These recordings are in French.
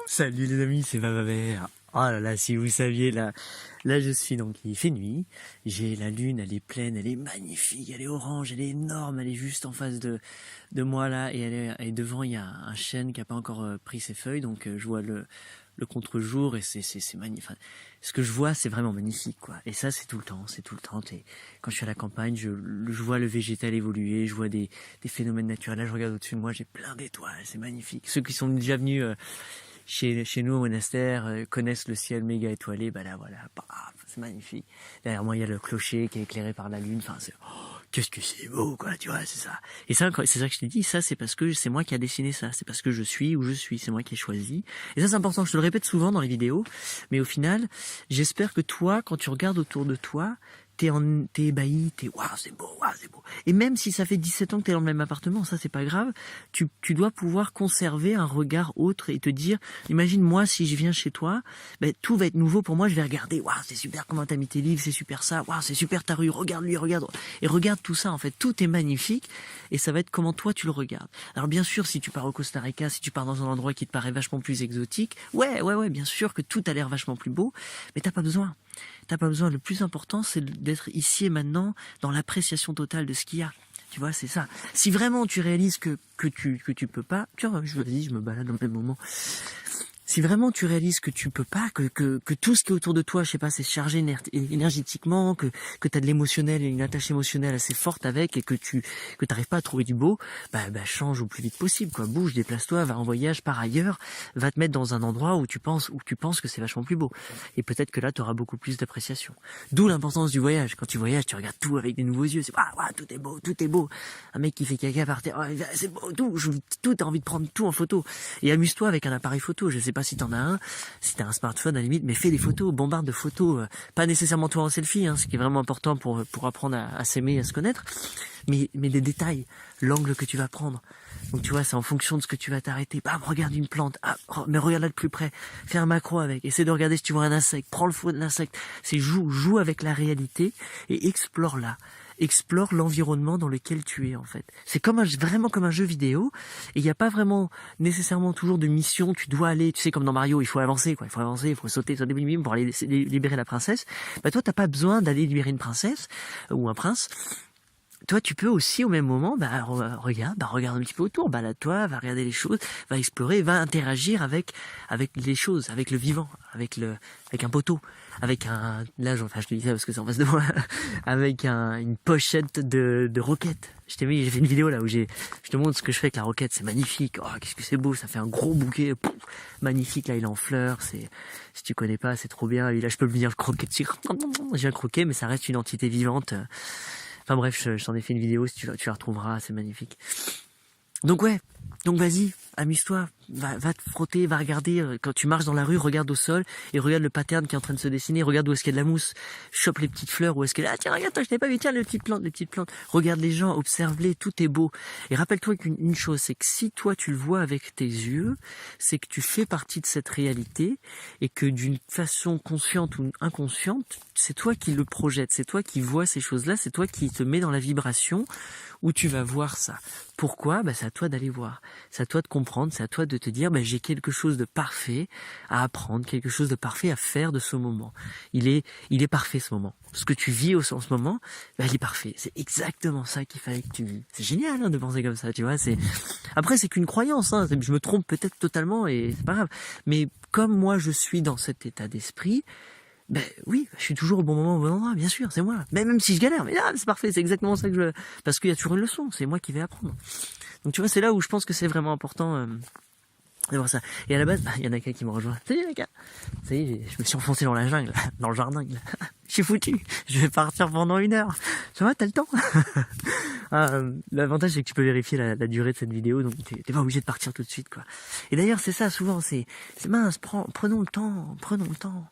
Salut les amis, c'est Bababert. Oh là là, si vous saviez, là je suis donc, il fait nuit, j'ai la lune, elle est pleine, elle est magnifique, elle est orange, elle est énorme, elle est juste en face de moi là, et devant il y a un chêne qui a pas encore pris ses feuilles, donc je vois le contre-jour et c'est magnifique. Enfin, ce que je vois, c'est vraiment magnifique, quoi. Et ça, c'est tout le temps. Quand je suis à la campagne, je vois le végétal évoluer, je vois des phénomènes naturels. Là, je regarde au-dessus de moi, j'ai plein d'étoiles, c'est magnifique. Ceux qui sont déjà venus chez nous au monastère connaissent le ciel méga étoilé. Bah là, voilà, c'est magnifique. Derrière moi, il y a le clocher qui est éclairé par la lune. Enfin, qu'est-ce que c'est beau, quoi, tu vois, c'est ça. Et ça, c'est ça que je t'ai dit, ça, c'est parce que c'est moi qui a dessiné ça. C'est parce que je suis où je suis, c'est moi qui ai choisi. Et ça, c'est important, je te le répète souvent dans les vidéos. Mais au final, j'espère que toi, quand tu regardes autour de toi, t'es ébahi, waouh, c'est beau, waouh, c'est beau. Et même si ça fait 17 ans que t'es dans le même appartement, ça c'est pas grave, tu dois pouvoir conserver un regard autre et te dire, imagine moi si je viens chez toi, ben, tout va être nouveau pour moi, je vais regarder, waouh, c'est super comment t'as mis tes livres, c'est super ça, waouh, c'est super ta rue, regarde lui, regarde, et regarde tout ça en fait, tout est magnifique, et ça va être comment toi tu le regardes. Alors bien sûr, si tu pars au Costa Rica, si tu pars dans un endroit qui te paraît vachement plus exotique, ouais, bien sûr que tout a l'air vachement plus beau, mais t'as pas besoin. T'as pas besoin. Le plus important, c'est d'être ici et maintenant dans l'appréciation totale de ce qu'il y a. Tu vois, c'est ça. Si vraiment tu réalises que tu peux pas, tiens, vas-y, je me balade dans le même moment. Si vraiment tu réalises que tu peux pas, que tout ce qui est autour de toi, je sais pas, c'est chargé énergétiquement, que t'as de l'émotionnel et une attache émotionnelle assez forte avec, et que t'arrives pas à trouver du beau, bah change au plus vite possible, quoi. Bouge, déplace-toi, va en voyage, par ailleurs, va te mettre dans un endroit où tu penses que c'est vachement plus beau. Et peut-être que là, tu auras beaucoup plus d'appréciation. D'où l'importance du voyage. Quand tu voyages, tu regardes tout avec des nouveaux yeux. C'est tout est beau, tout est beau. Un mec qui fait caca par terre, c'est beau, tout, t'as envie de prendre tout en photo. Et amuse-toi avec un appareil photo. Je sais pas si t'en as un, si t'as un smartphone à la limite, mais fais des photos, bombarde de photos, pas nécessairement toi en selfie, ce qui est vraiment important pour apprendre à s'aimer, à se connaître, mais des détails, l'angle que tu vas prendre. Donc tu vois, c'est en fonction de ce que tu vas t'arrêter. Regarde une plante, mais regarde-la de plus près, fais un macro avec, essaie de regarder si tu vois un insecte, prends le faux de l'insecte, c'est joue avec la réalité et explore-la. Explore l'environnement dans lequel tu es, en fait. C'est vraiment comme un jeu vidéo, et il n'y a pas vraiment nécessairement toujours de mission, tu dois aller, tu sais, comme dans Mario, il faut avancer, quoi. Il faut sauter pour aller libérer la princesse. Toi, t'as pas besoin d'aller libérer une princesse, ou un prince. Toi, tu peux aussi, au même moment, regarde un petit peu autour, balade-toi, va regarder les choses, va explorer, va interagir avec les choses, avec le vivant, avec un poteau, avec je te dis ça parce que c'est en face de moi, avec une pochette de roquettes. J'ai fait une vidéo là où je te montre ce que je fais avec la roquette, c'est magnifique. Oh, qu'est-ce que c'est beau, ça fait un gros bouquet, magnifique, là il est en fleurs, si tu connais pas, c'est trop bien. Et là, je peux venir croquer dessus, j'ai un croquet, mais ça reste une entité vivante. Enfin bref, je t'en ai fait une vidéo, si tu la retrouveras, c'est magnifique. Donc vas-y, amuse-toi, va te frotter, va regarder, quand tu marches dans la rue, regarde au sol, et regarde le pattern qui est en train de se dessiner, regarde où est-ce qu'il y a de la mousse, chope les petites fleurs, où est-ce qu'elle est, tiens, regarde, toi, je t'avais pas vu, tiens, les petites plantes, regarde les gens, observe-les, tout est beau. Et rappelle-toi qu'une chose, c'est que si toi tu le vois avec tes yeux, c'est que tu fais partie de cette réalité, et que d'une façon consciente ou inconsciente, c'est toi qui le projette, c'est toi qui vois ces choses-là, c'est toi qui te mets dans la vibration où tu vas voir ça. Pourquoi ? C'est à toi d'aller voir. C'est à toi de comprendre, c'est à toi de te dire, j'ai quelque chose de parfait à apprendre, quelque chose de parfait à faire de ce moment. Il est parfait ce moment. Ce que tu vis en ce moment, il est parfait. C'est exactement ça qu'il fallait que tu vis. C'est génial de penser comme ça, tu vois. Après, c'est qu'une croyance. Je me trompe peut-être totalement et c'est pas grave. Mais comme moi, je suis dans cet état d'esprit, oui, je suis toujours au bon moment, au bon endroit, bien sûr, c'est moi. Même si je galère, mais là, c'est parfait, c'est exactement ça que je veux. Parce qu'il y a toujours une leçon, c'est moi qui vais apprendre. Donc tu vois, c'est là où je pense que c'est vraiment important de voir ça. Et à la base, il y en a qu'un qui me rejoint. Salut les gars. Ça y est, je me suis enfoncé dans la jungle, dans le jardin. Je suis foutu, je vais partir pendant 1 heure. Ça va, t'as le temps? L'avantage, c'est que tu peux vérifier la durée de cette vidéo, donc t'es pas obligé de partir tout de suite, quoi. Et d'ailleurs, c'est ça, souvent, c'est mince, prenons le temps.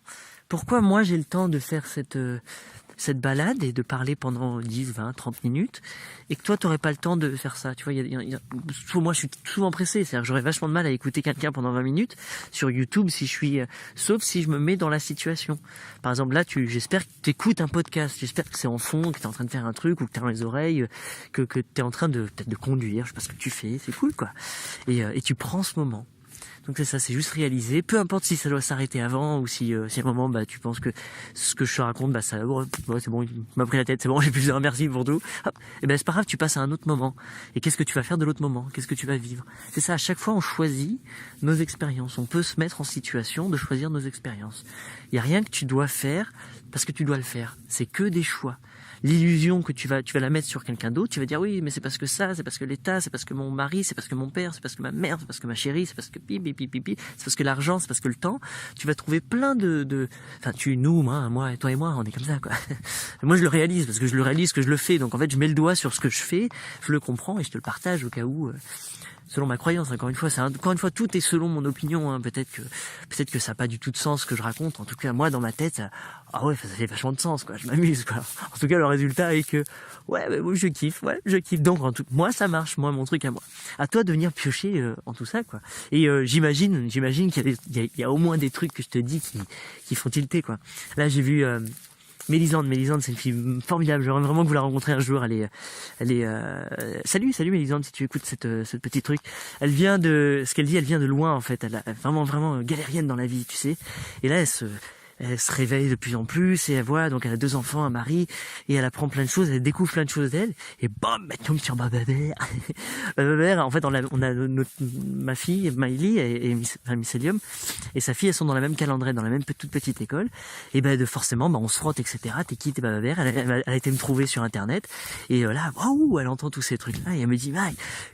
Pourquoi moi j'ai le temps de faire cette balade et de parler pendant 10, 20, 30 minutes, et que toi t'aurais pas le temps de faire ça, tu vois, moi je suis souvent pressé, c'est-à-dire que j'aurais vachement de mal à écouter quelqu'un pendant 20 minutes sur YouTube sauf si je me mets dans la situation. Par exemple là, j'espère que tu écoutes un podcast, j'espère que c'est en fond, que tu es en train de faire un truc, ou que tu as dans les oreilles, que tu es en train peut-être de conduire, je sais pas ce que tu fais, c'est cool, quoi. Et tu prends ce moment. Donc c'est ça, c'est juste réaliser, peu importe si ça doit s'arrêter avant ou si à un moment tu penses que ce que je te raconte ça c'est bon, il m'a pris la tête, c'est bon, j'ai plus de remercier pour tout. Hop, et c'est pas grave, tu passes à un autre moment. Et qu'est-ce que tu vas faire de l'autre moment? Qu'est-ce que tu vas vivre? C'est ça, à chaque fois on choisit nos expériences. On peut se mettre en situation de choisir nos expériences. Il y a rien que tu dois faire parce que tu dois le faire. C'est que des choix. L'illusion que tu vas la mettre sur quelqu'un d'autre, tu vas dire oui, mais c'est parce que ça, c'est parce que l'État, c'est parce que mon mari, c'est parce que mon père, c'est parce que ma mère, c'est parce que ma chérie, c'est parce que pipi, c'est parce que l'argent, c'est parce que le temps. Tu vas trouver plein enfin moi, toi et moi, on est comme ça quoi. Moi je le réalise parce que je le réalise que je le fais. Donc en fait, je mets le doigt sur ce que je fais, je le comprends et je te le partage au cas où. Selon ma croyance, encore une fois, tout est selon mon opinion. Hein. Peut-être que ça n'a pas du tout de sens ce que je raconte. En tout cas, moi, dans ma tête, ça fait vachement de sens, quoi. Je m'amuse, quoi. En tout cas, le résultat est que, moi, je kiffe. Donc, moi, ça marche. Moi, mon truc à moi. À toi de venir piocher en tout ça, quoi. Et j'imagine qu'il y a au moins des trucs que je te dis qui font tilter, quoi. Là, j'ai vu. Mélisande, c'est une fille formidable. J'aimerais vraiment que vous la rencontrez un jour. Salut Mélisande, si tu écoutes cette petite truc. Elle vient de loin en fait. Elle est vraiment galérienne dans la vie, tu sais. Et là, elle se réveille de plus en plus et elle a 2 enfants, un mari et elle apprend plein de choses, elle découvre plein de choses d'elle et bam, elle tombe sur Bababère. Bababère, en fait, on a ma fille, Miley et Mycelium et sa fille, elles sont dans la même calendrier, dans la même toute petite école et forcément, on se frotte, etc. T'es qui, t'es Bababère? Elle a été me trouver sur internet et là, waouh, elle entend tous ces trucs-là et elle me dit,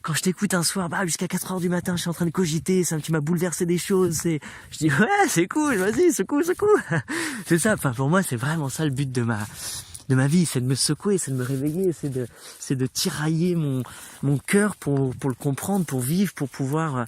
quand je t'écoute un soir, jusqu'à 4h du matin, je suis en train de cogiter, tu m'as bouleversé des choses, je dis, ouais, c'est cool, vas-y, secoue. C'est ça, pour moi, c'est vraiment ça le but de ma vie, c'est de me secouer, c'est de me réveiller, c'est de tirailler mon cœur pour le comprendre, pour vivre, pour pouvoir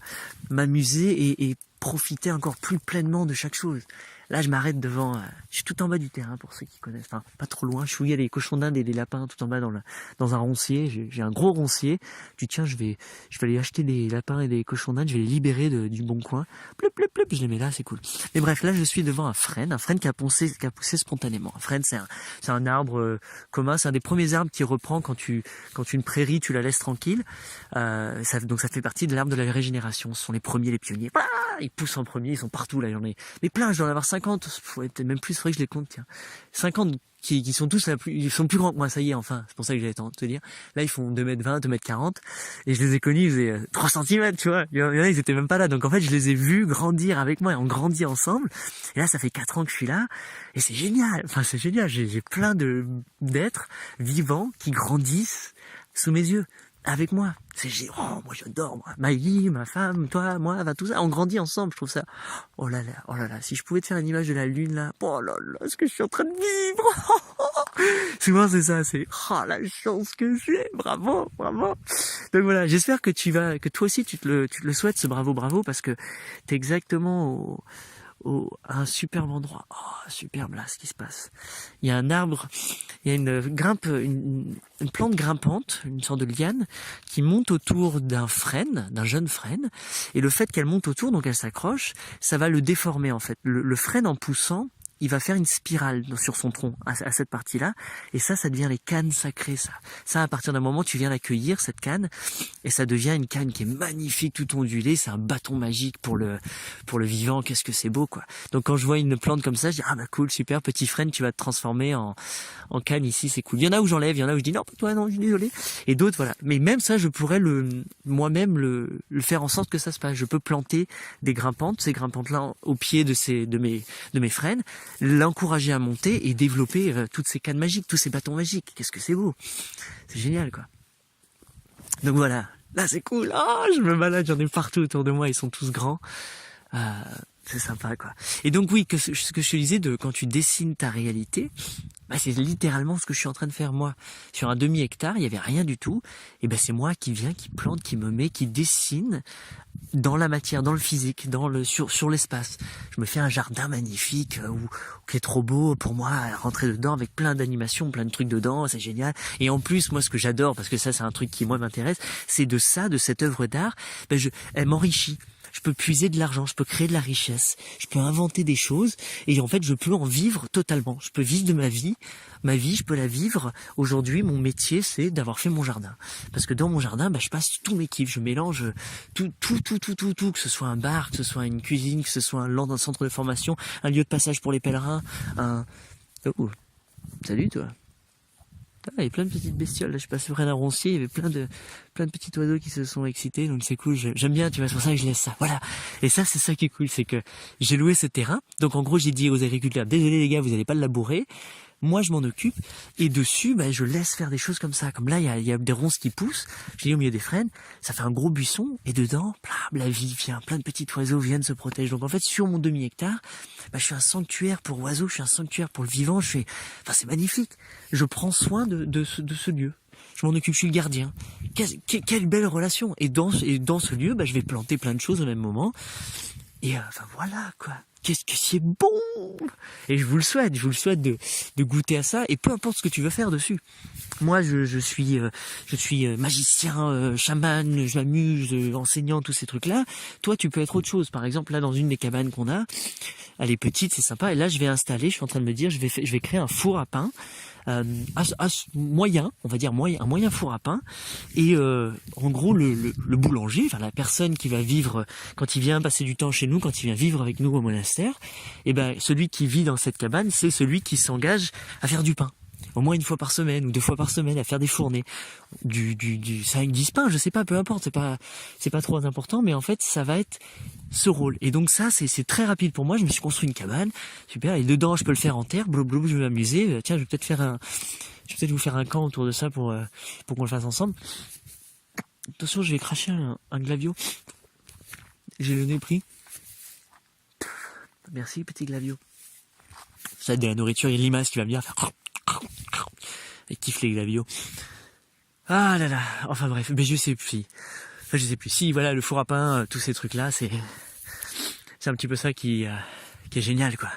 m'amuser et profiter encore plus pleinement de chaque chose. Là, je m'arrête devant, je suis tout en bas du terrain pour ceux qui connaissent, enfin pas trop loin, je suis où il y a les cochons d'Inde et les lapins tout en bas dans un roncier, j'ai un gros roncier. Je dis tiens, je vais aller acheter des lapins et des cochons d'Inde, je vais les libérer du bon coin. Plup, je les mets là, c'est cool. Mais bref, là je suis devant un frêne qui a poussé spontanément. Un frêne, c'est un arbre commun, c'est un des premiers arbres qui reprend quand une prairie tu la laisses tranquille. Donc ça fait partie de l'arbre de la régénération. Ce sont les premiers, les pionniers. Ils poussent en premier, ils sont partout là, j'en ai. Mais plein, je dois en avoir 50, peut-être même plus, faudrait que je les compte, tiens. 50 qui sont tous ils sont plus grands que moi, ça y est, enfin, c'est pour ça que j'avais tendance de te dire. Là, ils font 2m20, 2m40, et je les ai connus, ils faisaient 3 cm, tu vois. Il y en a, ils étaient même pas là. Donc en fait, je les ai vus grandir avec moi et on grandit ensemble. Et là, ça fait 4 ans que je suis là, et c'est génial. Enfin, c'est génial. J'ai plein d'êtres vivants qui grandissent sous mes yeux. Avec moi. Moi j'adore, moi. Maïli, ma femme, toi, moi, tout ça, on grandit ensemble, je trouve ça. Oh là là, si je pouvais te faire une image de la lune là, oh là là, ce que je suis en train de vivre. Souvent c'est ça, la chance que j'ai, bravo. Donc voilà, j'espère que toi aussi tu te le souhaites, ce bravo, parce que t'es exactement à un superbe endroit. Oh, superbe là, ce qui se passe. Il y a un arbre, il y a une plante grimpante, une sorte de liane, qui monte autour d'un jeune frêne, et le fait qu'elle monte autour, donc elle s'accroche, ça va le déformer en fait. Le frêne en poussant, il va faire une spirale sur son tronc à cette partie-là, et ça devient les cannes sacrées, ça. Ça, à partir d'un moment, tu viens l'accueillir, cette canne, et ça devient une canne qui est magnifique, tout ondulée, c'est un bâton magique pour le vivant, qu'est-ce que c'est beau, quoi. Donc quand je vois une plante comme ça, je dis, cool, super, petit frêne, tu vas te transformer en canne ici, c'est cool. Il y en a où j'enlève, il y en a où je dis, non, toi, non, je suis désolé. Et d'autres, voilà. Mais même ça, je pourrais moi-même le faire en sorte que ça se passe. Je peux planter des grimpantes, ces grimpantes-là au pied de mes frênes, l'encourager à monter et développer toutes ces cannes magiques, tous ces bâtons magiques. Qu'est-ce que c'est beau. C'est génial, quoi. Donc voilà. Là, c'est cool. Je me balade, j'en ai partout autour de moi, ils sont tous grands. C'est sympa, quoi. Et donc oui, ce que je te disais, quand tu dessines ta réalité, c'est littéralement ce que je suis en train de faire moi. Sur un demi-hectare, il n'y avait rien du tout. Et c'est moi qui viens, qui plante, qui me met, qui dessine dans la matière, dans le physique, sur l'espace. Je me fais un jardin magnifique qui est trop beau pour moi, rentrer dedans avec plein d'animations, plein de trucs dedans, c'est génial. Et en plus, moi, ce que j'adore, parce que ça, c'est un truc qui moi m'intéresse, c'est de cette œuvre d'art, elle m'enrichit. je peux puiser de l'argent, je peux créer de la richesse, je peux inventer des choses et en fait je peux en vivre totalement. Je peux vivre de ma vie, je peux la vivre. Aujourd'hui, mon métier c'est d'avoir fait mon jardin. Parce que dans mon jardin, je passe tous mes kiffs, je mélange tout, que ce soit un bar, que ce soit une cuisine, que ce soit un land, un centre de formation, un lieu de passage pour les pèlerins, Oh, salut toi. Ah, il y a plein de petites bestioles, là je passais près d'un roncier, il y avait plein de petits oiseaux qui se sont excités, donc c'est cool, j'aime bien, tu vois, c'est pour ça que je laisse ça, voilà. Et ça, c'est ça qui est cool, c'est que j'ai loué ce terrain, donc en gros j'ai dit aux agriculteurs, désolé les gars, vous allez pas le labourer, moi je m'en occupe, et dessus, je laisse faire des choses comme ça, comme là il y a des ronces qui poussent, j'ai dit au milieu des frênes, ça fait un gros buisson, et dedans, la vie vient, plein de petits oiseaux viennent se protéger, donc en fait sur mon demi-hectare, je suis un sanctuaire pour oiseaux, je suis un sanctuaire pour le vivant, c'est magnifique, je prends soin de ce lieu. Je m'en occupe, je suis le gardien. Quelle belle relation. Et dans ce lieu, je vais planter plein de choses au même moment. Et voilà quoi. Qu'est-ce que c'est bon. Et je vous le souhaite de goûter à ça. Et peu importe ce que tu veux faire dessus. Moi, je suis magicien, chaman, je m'amuse, enseignant, tous ces trucs-là. Toi, tu peux être autre chose. Par exemple, là, dans une des cabanes qu'on a, elle est petite, c'est sympa. Et là, je vais installer, je suis en train de me dire, je vais créer un four à pain. Moyen, on va dire un moyen four à pain, et en gros le boulanger, la personne qui va vivre quand il vient passer du temps chez nous, quand il vient vivre avec nous au monastère, celui qui vit dans cette cabane, c'est celui qui s'engage à faire du pain. Au moins une fois par semaine ou 2 fois par semaine à faire des fournées, du 5-10 pains, je sais pas, peu importe, c'est pas trop important, mais en fait ça va être ce rôle. Et donc ça c'est très rapide pour moi. Je me suis construit une cabane, super, et dedans je peux le faire en terre, blablabla, je vais m'amuser. Tiens, je vais peut-être vous faire un camp autour de ça pour qu'on le fasse ensemble. Attention, je vais cracher un glavio. J'ai le nez pris. Merci petit glavio. Ça va être de la nourriture, il y a l'image qui va bien faire. Et kiffe les glavios. Ah là là, enfin bref, mais je sais plus. Si, voilà, le four à pain, tous ces trucs-là, c'est un petit peu ça qui est génial, quoi.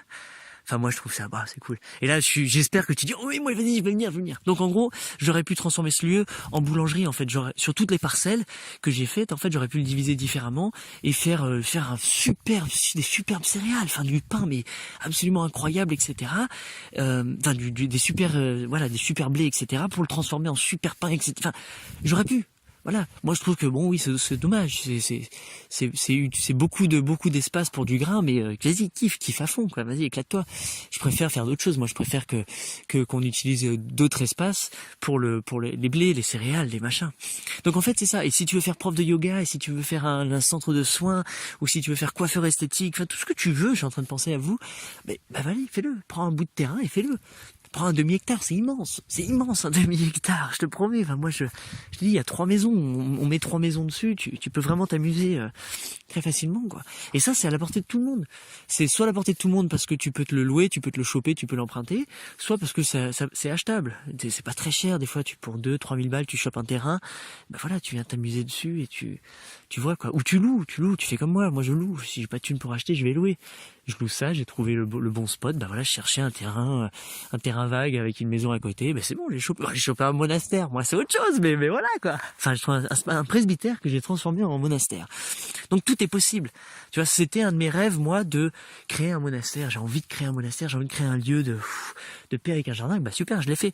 Enfin, moi, je trouve ça, c'est cool. Et là, j'espère que tu dis, oh oui, moi, vas-y, je vais venir. Donc, en gros, j'aurais pu transformer ce lieu en boulangerie, en fait. Sur toutes les parcelles que j'ai faites, en fait, j'aurais pu le diviser différemment et faire des superbes céréales, du pain, mais absolument incroyable, etc. Des super blés, etc. pour le transformer en super pain, etc. J'aurais pu. Voilà. Moi, je trouve que oui, c'est dommage. C'est beaucoup d'espace pour du grain, mais vas-y, kiffe à fond, quoi. Vas-y, éclate-toi. Je préfère faire d'autres choses. Moi, je préfère qu'on utilise d'autres espaces pour les blés, les céréales, les machins. Donc en fait, c'est ça. Et si tu veux faire prof de yoga, et si tu veux faire un centre de soins, ou si tu veux faire coiffeur esthétique, tout ce que tu veux, je suis en train de penser à vous. Vas-y, fais-le. Prends un bout de terrain et fais-le. Prends un demi-hectare, c'est immense un demi-hectare, je te promets. Moi je te dis, il y a 3 maisons, on met 3 maisons dessus, tu peux vraiment t'amuser très facilement, quoi. Et ça, c'est à la portée de tout le monde. C'est soit à la portée de tout le monde parce que tu peux te le louer, tu peux te le choper, tu peux l'emprunter, soit parce que c'est achetable. C'est pas très cher, des fois pour 2-3 000 balles, tu chopes un terrain, voilà, tu viens t'amuser dessus et tu vois, quoi. Ou tu loues, tu fais comme moi je loue. Si j'ai pas de thune pour acheter, je vais louer. Je loue ça, j'ai trouvé le bon spot, je cherchais un terrain vague avec une maison à côté, c'est bon, j'ai chopé un monastère. Moi, c'est autre chose, mais voilà, quoi. Enfin, je trouve un presbytère que j'ai transformé en monastère. Donc tout est possible. Tu vois, c'était un de mes rêves, moi, de créer un monastère. J'ai envie de créer un monastère, j'ai envie de créer un lieu de paix avec un jardin. Super, je l'ai fait.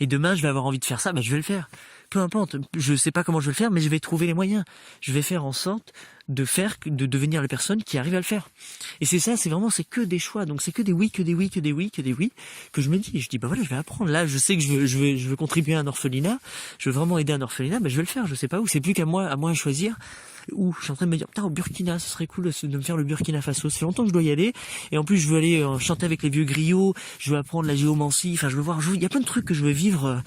Et demain, je vais avoir envie de faire ça, je vais le faire. Peu importe, je sais pas comment je vais le faire, mais je vais trouver les moyens. Je vais faire en sorte de devenir la personne qui arrive à le faire. Et c'est ça, c'est que des choix. Donc c'est que des oui, que je me dis. Je dis, voilà, je vais apprendre. Là, je sais que je veux contribuer à un orphelinat. Je veux vraiment aider un orphelinat, je vais le faire. Je sais pas où. C'est plus qu'à moi à choisir. Où je suis en train de me dire, putain, au Burkina, ce serait cool de me faire le Burkina Faso. Ça fait longtemps que je dois y aller. Et en plus, je veux aller chanter avec les vieux griots. Je veux apprendre la géomancie. Enfin, je veux voir, il y a plein de trucs que je veux vivre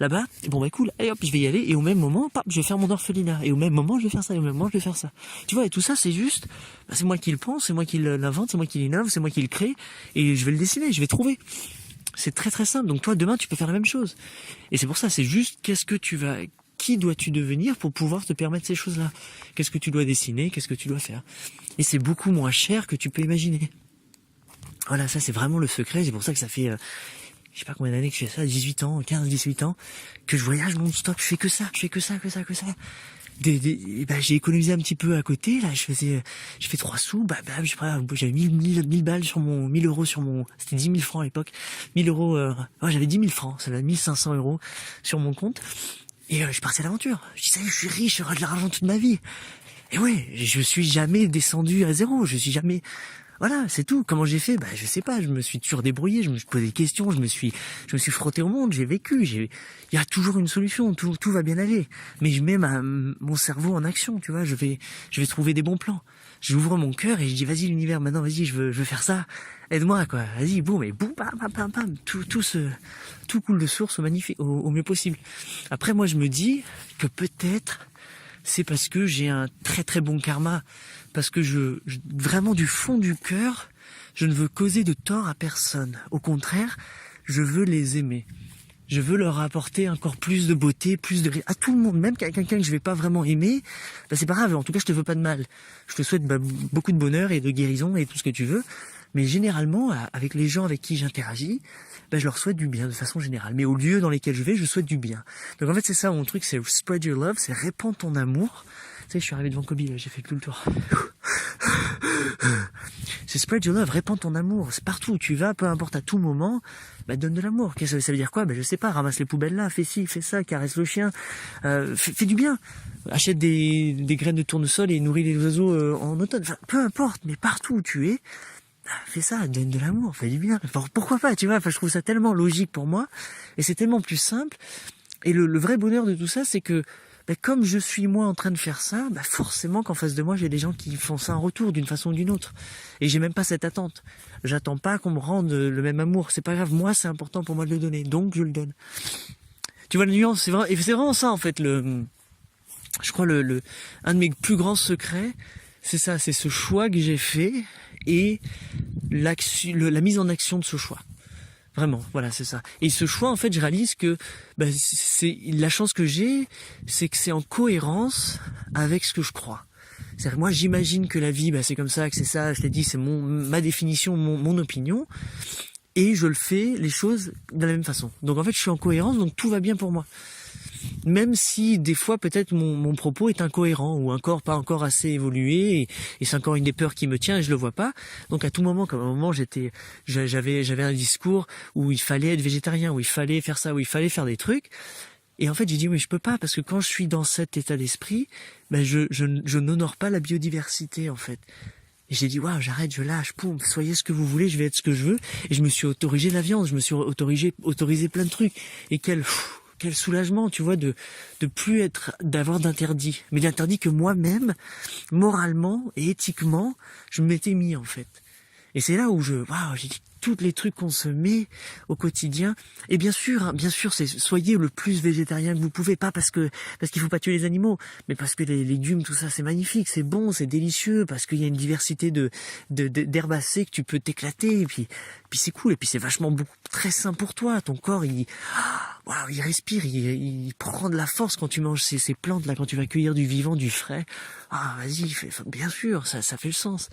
là-bas. Et cool. Allez hop, je vais y aller. Et au même moment, je vais faire mon orphelinat. Et au même moment, je vais faire ça. Et au même moment, je vais faire ça. Tu vois, et tout ça, c'est juste, c'est moi qui le pense, c'est moi qui l'invente, c'est moi qui l'innove, c'est moi qui le crée. Et je vais le dessiner, je vais trouver. C'est très très simple. Donc toi, demain, tu peux faire la même chose. Et c'est pour ça, c'est juste qui dois-tu devenir pour pouvoir te permettre ces choses-là? Qu'est-ce que tu dois dessiner? Qu'est-ce que tu dois faire? Et c'est beaucoup moins cher que tu peux imaginer. Voilà, ça c'est vraiment le secret. C'est pour ça que ça fait, je sais pas combien d'années que je fais ça, 18 ans, 15, 18 ans, que je voyage non-stop. Je fais que ça. j'ai économisé un petit peu à côté, là, je fais 3 sous, je sais pas, j'avais 1000 balles sur 1000 euros sur c'était 10 000 francs à l'époque, 1000 euros, j'avais 10 000 francs, ça va 1500 euros sur mon compte, et je suis parti à l'aventure. Je dis, ça y est, je suis riche, j'aurai de l'argent toute ma vie. Et ouais, je suis jamais descendu à zéro, je suis jamais, voilà, c'est tout. Comment j'ai fait? Je sais pas, je me suis toujours débrouillé, je me suis posé des questions, je me suis frotté au monde, j'ai vécu, il y a toujours une solution, tout va bien aller. Mais je mets mon cerveau en action, tu vois, je vais trouver des bons plans. J'ouvre mon cœur et je dis, vas-y, l'univers, maintenant, vas-y, je veux faire ça. Aide-moi, quoi. Vas-y, boum, et boum, bam, bam, bam. Tout coule de source au mieux possible. Après, moi, je me dis que peut-être, c'est parce que j'ai un très très bon karma, parce que vraiment du fond du cœur, je ne veux causer de tort à personne. Au contraire, je veux les aimer. Je veux leur apporter encore plus de beauté, plus de à tout le monde, même quelqu'un que je vais pas vraiment aimer, c'est pas grave, en tout cas je te veux pas de mal. Je te souhaite beaucoup de bonheur et de guérison et tout ce que tu veux, mais généralement avec les gens avec qui j'interagis, je leur souhaite du bien de façon générale. Mais aux lieux dans lesquels je vais, je souhaite du bien. Donc en fait c'est ça mon truc, c'est spread your love, c'est répandre ton amour. Tu sais, je suis arrivé devant Kobe, là, j'ai fait tout le tour. C'est spread your love, répand ton amour. C'est partout où tu vas, peu importe à tout moment, donne de l'amour. Qu'est-ce que ça veut dire quoi? Je sais pas, ramasse les poubelles là, fais ci, fais ça, caresse le chien, fais du bien. Achète des graines de tournesol et nourris les oiseaux en automne. Enfin, peu importe, mais partout où tu es, fais ça, donne de l'amour, fais du bien. Enfin, pourquoi pas, tu vois? Enfin, je trouve ça tellement logique pour moi, et c'est tellement plus simple. Et le vrai bonheur de tout ça, c'est que comme je suis moi en train de faire ça, forcément qu'en face de moi j'ai des gens qui font ça en retour d'une façon ou d'une autre. Et j'ai même pas cette attente. J'attends pas qu'on me rende le même amour. C'est pas grave, moi c'est important pour moi de le donner, donc je le donne. Tu vois la nuance, c'est vraiment ça en fait. Je crois un de mes plus grands secrets, c'est ça, c'est ce choix que j'ai fait et la mise en action de ce choix. Vraiment, voilà, c'est ça. Et ce choix, en fait, je réalise que c'est la chance que j'ai, c'est que c'est en cohérence avec ce que je crois. C'est-à-dire que moi, j'imagine que la vie, c'est comme ça, que c'est ça. Je l'ai dit, c'est ma définition, mon opinion, et je le fais les choses de la même façon. Donc en fait, je suis en cohérence, donc tout va bien pour moi. Même si des fois peut-être mon propos est incohérent ou pas encore assez évolué et c'est encore une des peurs qui me tient et je le vois pas. Donc à tout moment, comme à un moment j'avais un discours où il fallait être végétarien, où il fallait faire ça, où il fallait faire des trucs. Et en fait j'ai dit oui je peux pas parce que quand je suis dans cet état d'esprit, je n'honore pas la biodiversité en fait. Et j'ai dit, waouh, j'arrête, je lâche, poum, soyez ce que vous voulez, je vais être ce que je veux. Et je me suis autorisé la viande, je me suis autorisé plein de trucs. Et quel soulagement, tu vois, de plus d'avoir d'interdits. Mais d'interdits que moi-même, moralement et éthiquement, je m'étais mis, en fait. Et c'est là où j'ai dit, tous les trucs qu'on se met au quotidien. Et bien sûr, c'est soyez le plus végétarien que vous pouvez, pas parce qu'il faut pas tuer les animaux, mais parce que les légumes, tout ça, c'est magnifique, c'est bon, c'est délicieux, parce qu'il y a une diversité d'herbacées que tu peux t'éclater, et puis c'est cool, et puis c'est vachement très sain pour toi. Ton corps, il respire, il prend de la force quand tu manges ces plantes là, quand tu vas cueillir du vivant, du frais. Ah, vas-y, bien sûr, ça fait le sens.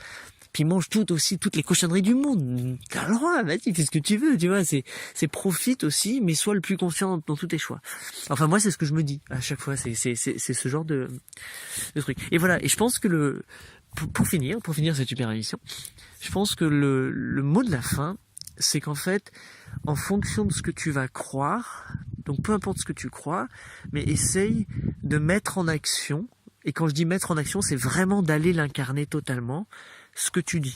Puis mange toutes les cochonneries du monde. T'as le droit, vas-y, fais ce que tu veux, tu vois, c'est profite aussi, mais sois le plus conscient dans tous tes choix. Enfin, moi, c'est ce que je me dis à chaque fois, c'est ce genre de truc. Et voilà, et je pense que pour finir cette super émission, je pense que le mot de la fin, c'est qu'en fait, en fonction de ce que tu vas croire, donc peu importe ce que tu crois, mais essaye de mettre en action, et quand je dis mettre en action, c'est vraiment d'aller l'incarner totalement, ce que tu dis.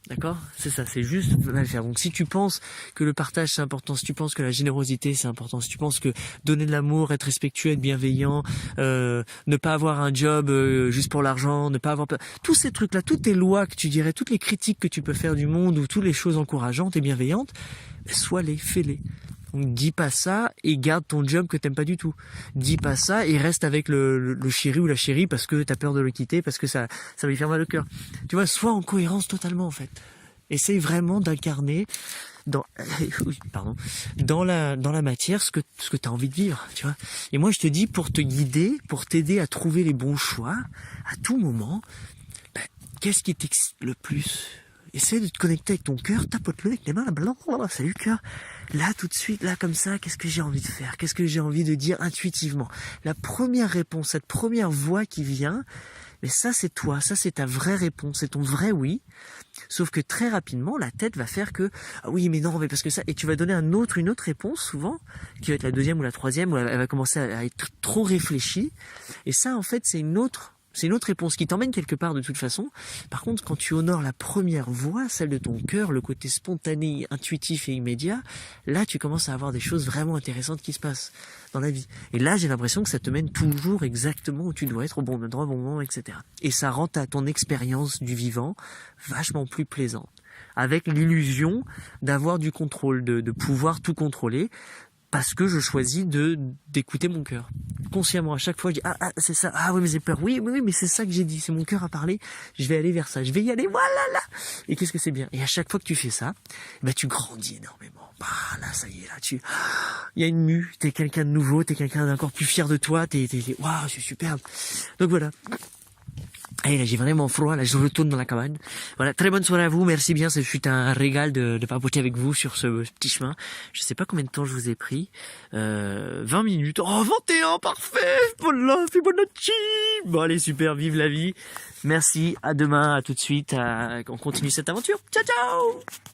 D'accord? C'est ça, c'est juste le faire. Donc si tu penses que le partage c'est important, si tu penses que la générosité c'est important, si tu penses que donner de l'amour, être respectueux, être bienveillant, ne pas avoir un job juste pour l'argent, ne pas avoir tous ces trucs-là, toutes tes lois que tu dirais, toutes les critiques que tu peux faire du monde ou toutes les choses encourageantes et bienveillantes, sois-les, fais-les. Donc dis pas ça et garde ton job que t'aimes pas du tout. Dis pas ça et reste avec le chéri ou la chérie parce que t'as peur de le quitter, parce que ça va lui faire mal au cœur. Tu vois, sois en cohérence totalement en fait. Essaye vraiment d'incarner dans la matière ce que t'as envie de vivre, tu vois. Et moi je te dis, pour te guider, pour t'aider à trouver les bons choix à tout moment, qu'est-ce qui t'excite le plus? essaie de te connecter avec ton cœur, tapote-le avec les mains, là, blablabla, salut cœur. Là, tout de suite, là, comme ça, qu'est-ce que j'ai envie de faire? Qu'est-ce que j'ai envie de dire intuitivement? La première réponse, cette première voix qui vient, mais ça, c'est toi, ça, c'est ta vraie réponse, c'est ton vrai oui. Sauf que très rapidement, la tête va faire que, ah oui, mais non, mais parce que ça, et tu vas donner une autre réponse, souvent, qui va être la deuxième ou la troisième, où elle va commencer à être trop réfléchie. Et ça, en fait, c'est une autre réponse qui t'emmène quelque part de toute façon. Par contre, quand tu honores la première voix, celle de ton cœur, le côté spontané, intuitif et immédiat, là, tu commences à avoir des choses vraiment intéressantes qui se passent dans la vie. Et là, j'ai l'impression que ça te mène toujours exactement où tu dois être, au bon endroit, au bon moment, etc. Et ça rend ton expérience du vivant vachement plus plaisante. Avec l'illusion d'avoir du contrôle, de pouvoir tout contrôler. Parce que je choisis d'écouter mon cœur. Consciemment, à chaque fois, je dis, c'est ça, oui, mais j'ai peur, oui, mais c'est ça que j'ai dit, c'est mon cœur à parler, je vais aller vers ça, je vais y aller, voilà, là. Et qu'est-ce que c'est bien. Et à chaque fois que tu fais ça, tu grandis énormément. Là, ça y est, là, il y a une mue, t'es quelqu'un de nouveau, t'es quelqu'un d'encore plus fier de toi, waouh, c'est superbe. Donc voilà. Allez, là, j'ai vraiment froid, là, je retourne dans la cabane. Voilà, très bonne soirée à vous, merci bien, ça fut un régal de papoter avec vous sur ce petit chemin. Je sais pas combien de temps je vous ai pris, 20 minutes, 21, parfait, voilà, Fibonacci. Bon, allez, super, vive la vie. Merci, à demain, à tout de suite, on continue cette aventure. Ciao, ciao!